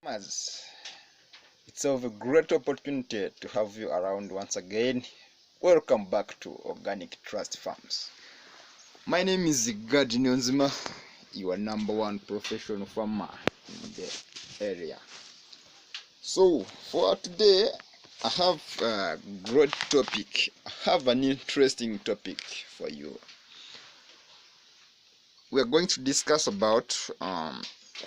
Farmers, it's of a great opportunity to have you around once again. Welcome back to Organic Trust Farms. My name is Gadi Nyonzima, your #1 professional farmer in the area. So for today, I have a great topic. I have an interesting topic for you. We are going to discuss about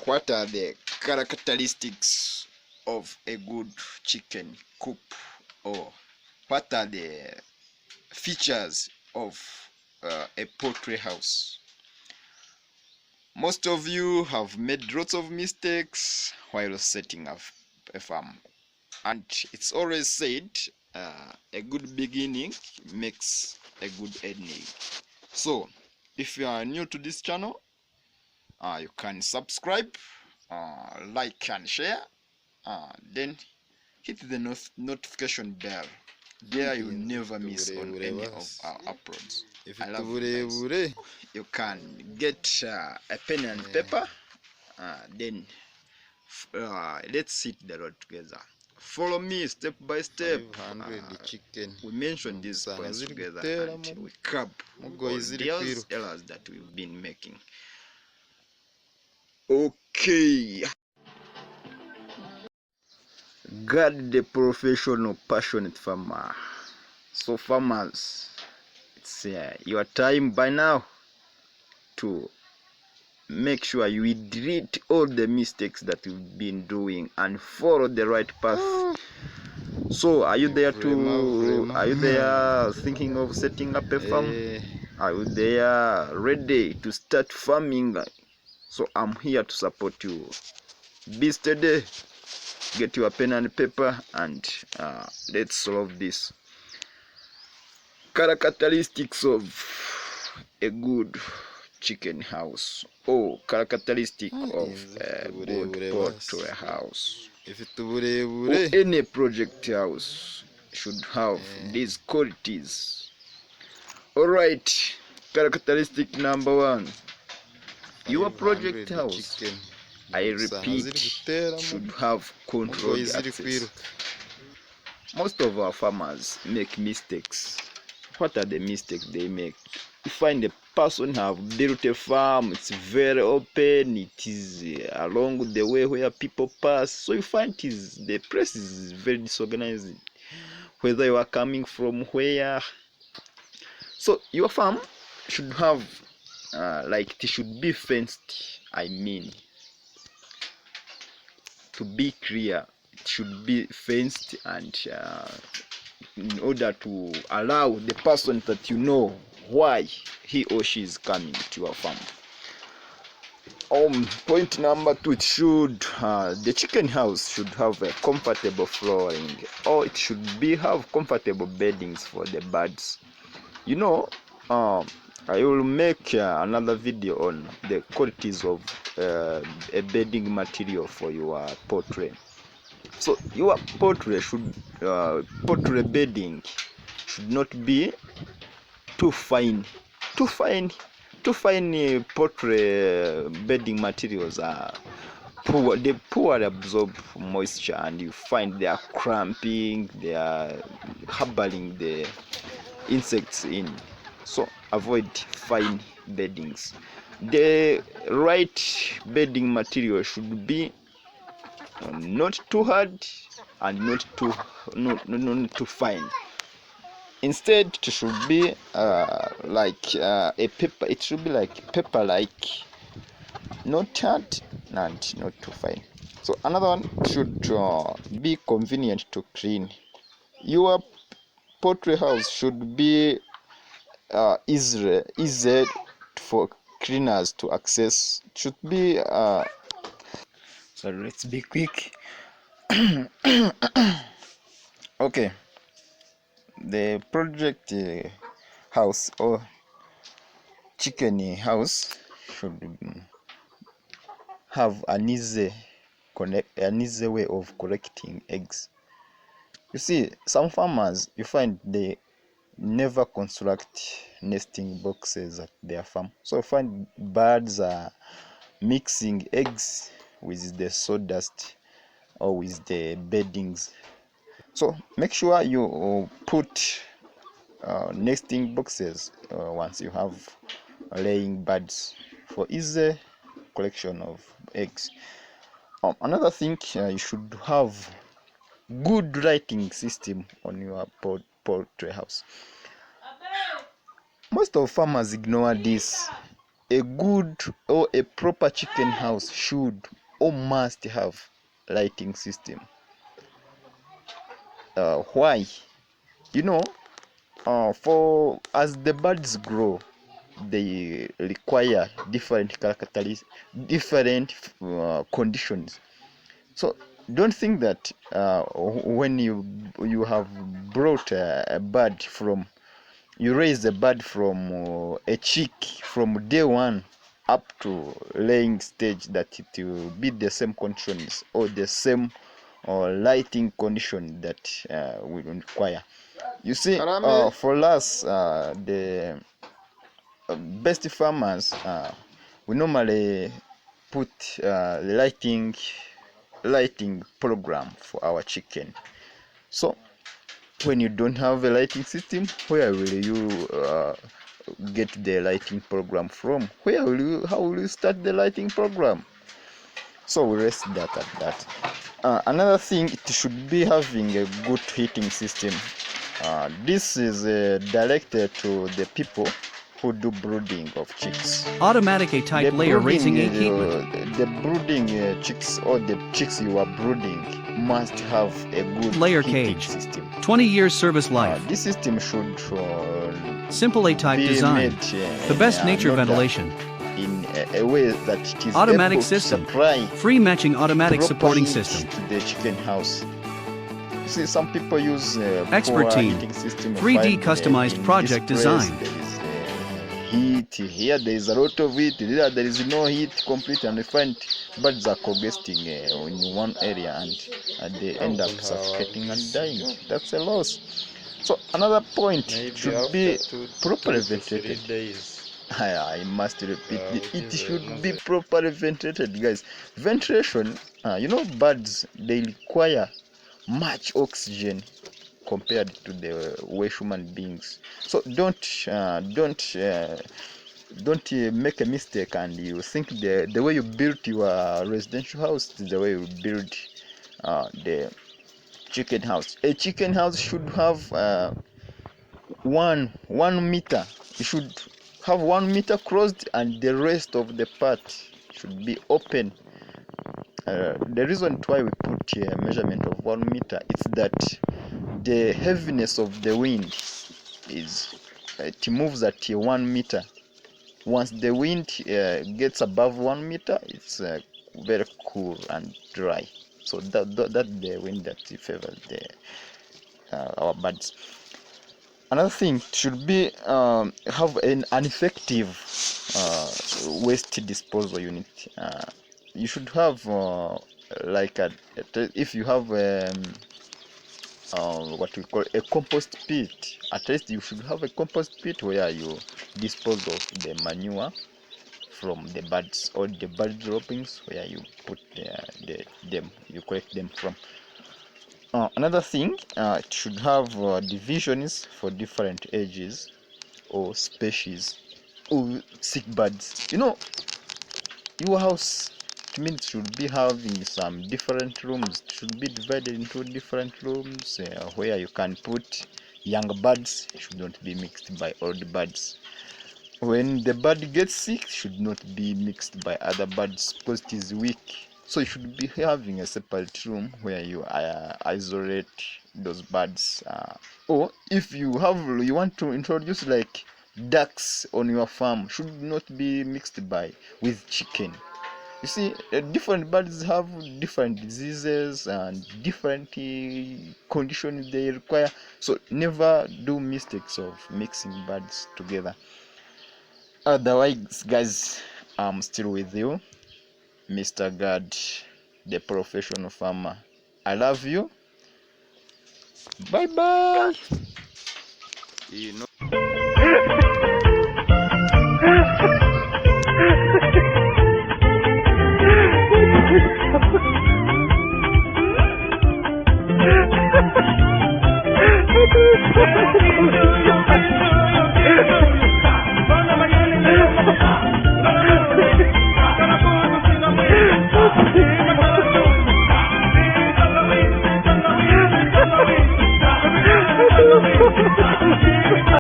what are the characteristics of a good chicken coop, or what are the features of a poultry house. Most of you have made lots of mistakes while setting up a farm, and it's always said a good beginning makes a good ending. So if you are new to this channel, you can subscribe, like and share, then hit the notification bell. There you never miss on any of our uploads. I love you guys. You can get a pen and paper, then let's hit the road together. Follow me step by step. We mention these points together and we cap all the errors that we've been making. Okay. God, the professional, passionate farmer. So farmers, it's your time by now to make sure you delete all the mistakes that you've been doing and follow the right path. So are you there thinking of setting up a farm? Are you there ready to start farming? So I'm here to support you. Be steady, get your pen and paper, and let's solve this. Characteristics of a good chicken house, or characteristic of a good poultry house, or any project house should have these qualities. Alright, characteristic number 1, your project house, I repeat, should have controlled access. Most of our farmers make mistakes. What are the mistakes they make? You find a person have built a farm, it's very open, it is along the way where people pass, so you find the place is very disorganized, whether you are coming from where. So your farm should have it should be fenced. I mean, to be clear, it should be fenced, and in order to allow the person that you know why he or she is coming to your farm. Point number 2, it should the chicken house should have a comfortable flooring, or it should have comfortable beddings for the birds. You know, I will make another video on the qualities of a bedding material for your poultry. So your poultry bedding should not be too fine. Poultry bedding materials are poor. They poorly absorb moisture, and you find they are cramping, they are harboring the insects in. So avoid fine beddings. The right bedding material should be not too hard and not too fine. Instead, it should be like a paper. It should be like paper-like, not hard and not too fine. So another one should be convenient to clean. Your poultry house should be easy for cleaners to access. It should be so let's be quick. Okay, the project house or chicken house should have an easy way of collecting eggs. You see, some farmers, you find they never construct nesting boxes at their farm, so you find birds are mixing eggs with the sawdust. or with the beddings. So make sure you put nesting boxes once you have laying birds for easy collection of eggs. Another thing, you should have good lighting system on your poultry house. Most of farmers ignore this. A good or a proper chicken house should or must have lighting system. Why? You know, for as the birds grow, they require different characteristics, different conditions. So don't think that when you have brought a bird from, you raise the bird from a chick from day one up to laying stage, that it will be the same conditions or the same lighting condition that we require. You see, for us, the best farmers, we normally put lighting program for our chicken. So when you don't have a lighting system, where will you get the lighting program from? How will you start the lighting program? So we rest that at that. Another thing, it should be having a good heating system. This is directed to the people who do brooding of chicks. Automatic A-type layer raising heatment. The brooding chicks, or the chicks you are brooding, must have a good layer heating cage system. 20 years service life. This system should simple A-type design. The best nature ventilation. In a way that it is automatic able system. To supply free matching automatic supporting system to the chicken house. You see, some people use expert team. 3D customized project design. There is heat here. There is a lot of heat. There is no heat completely, and we find birds are congesting in one area, and they end up suffocating and dying. That's a loss. So another point, should be properly ventilated. I must repeat, it should be properly ventilated, guys. Ventilation, birds, they require much oxygen compared to the way human beings. So don't make a mistake and you think the way you build your residential house is the way you build the chicken house. A chicken house should have 1 meter. You should have 1 meter closed and the rest of the part should be open. The reason why we put a measurement of 1 meter is that the heaviness of the wind it moves at 1 meter. Once the wind gets above 1 meter, it's very cool and dry. So that's the wind that favors our birds. Another thing should be have an effective waste disposal unit. You should have if you have what we call a compost pit. At least you should have a compost pit where you dispose of the manure from the birds, or the bird droppings, where you put you collect them from. Another thing, it should have divisions for different ages or species of sick birds. Your house, it means, should be having some different rooms. It should be divided into different rooms where you can put young birds. It should not be mixed by old birds. When the bird gets sick, it should not be mixed by other birds because it is weak. So you should be having a separate room where you isolate those birds. Or if you want to introduce like ducks on your farm, should not be mixed with chicken. You see, different birds have different diseases and different conditions they require. So never do mistakes of mixing birds together. Otherwise, guys, I'm still with you, Mr. God, the professional farmer. I love you. Bye bye.